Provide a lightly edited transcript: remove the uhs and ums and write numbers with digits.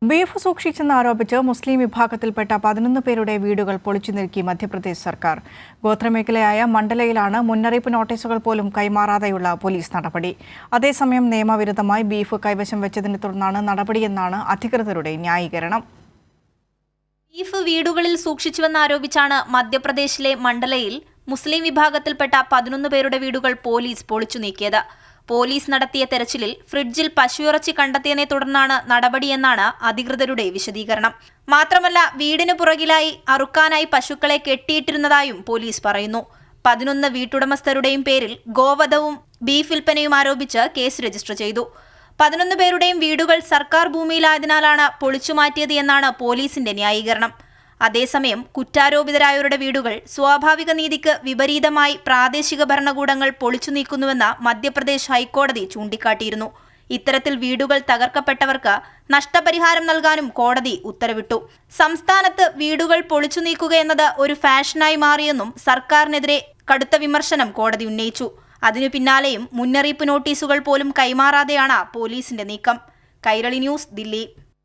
Beef സൂക്ഷിച്ചെന്ന് ആരോപിച്ച് മുസ്ലിം വിഭാഗത്തിൽപ്പെട്ട 11 പേരുടെ വീടുകൾ പൊളിച്ചു നീക്കി മധ്യപ്രദേശ് സർക്കാർ. ഗോത്രമേഖലയായ മണ്ഡലയിലാണ് മുന്നറിയിപ്പ് നോട്ടീസുകൾ പോലും കൈമാറാതെയുള്ള പോലീസ് നടപടി. അതേസമയം നിയമവിരുദ്ധമായി ബീഫ് കൈവശം വെച്ചതിനെ തുടർന്നാണ് നടപടിയെന്നാണ് അധികൃതരുടെ ന്യായീകരണം. ബീഫ് വീടുകളിൽ സൂക്ഷിച്ചുവെന്നാരോപിച്ചാണ് മധ്യപ്രദേശിലെ മണ്ഡലയിൽ മുസ്ലിം വിഭാഗത്തിൽപ്പെട്ട 11 പേരുടെ വീടുകൾ പോലീസ് പൊളിച്ചു നീക്കിയത്. പോലീസ് നടത്തിയ തെരച്ചിലിൽ ഫ്രിഡ്ജിൽ പശുയിറച്ചി കണ്ടെത്തിയതിനെ തുടർന്നാണ് നടപടിയെന്നാണ് അധികൃതരുടെ വിശദീകരണം. മാത്രമല്ല, വീടിനു പുറകിലായി അറുക്കാനായി പശുക്കളെ കെട്ടിയിട്ടിരുന്നതായും പോലീസ് പറയുന്നു. 11 വീട്ടുടമസ്ഥരുടെയും പേരിൽ ഗോവധവും ബീഫ് വിൽപ്പനയും ആരോപിച്ച് കേസ് രജിസ്റ്റർ ചെയ്തു. 11 പേരുടെയും വീടുകൾ സർക്കാർ ഭൂമിയിലായതിനാലാണ് പൊളിച്ചുമാറ്റിയത് എന്നാണ് പോലീസിന്റെ ന്യായീകരണം. അതേസമയം കുറ്റാരോപിതരായവരുടെ വീടുകൾ സ്വാഭാവിക നീതിക്ക് വിപരീതമായി പ്രാദേശിക ഭരണകൂടങ്ങൾ പൊളിച്ചു നീക്കുന്നുവെന്ന് മധ്യപ്രദേശ് ഹൈക്കോടതി ചൂണ്ടിക്കാട്ടിയിരുന്നു. ഇത്തരത്തിൽ വീടുകൾ തകർക്കപ്പെട്ടവർക്ക് നഷ്ടപരിഹാരം നൽകാനും കോടതി ഉത്തരവിട്ടു. സംസ്ഥാനത്ത് വീടുകൾ പൊളിച്ചു നീക്കുകയെന്നത് ഒരു ഫാഷനായി മാറിയെന്നും സർക്കാരിനെതിരെ കടുത്ത വിമർശനം കോടതി ഉന്നയിച്ചു. അതിനു പിന്നാലെയും മുന്നറിയിപ്പ് നോട്ടീസുകൾ പോലും കൈമാറാതെയാണ് പോലീസിന്റെ നീക്കം. കൈരളി ന്യൂസ്, ദില്ലി.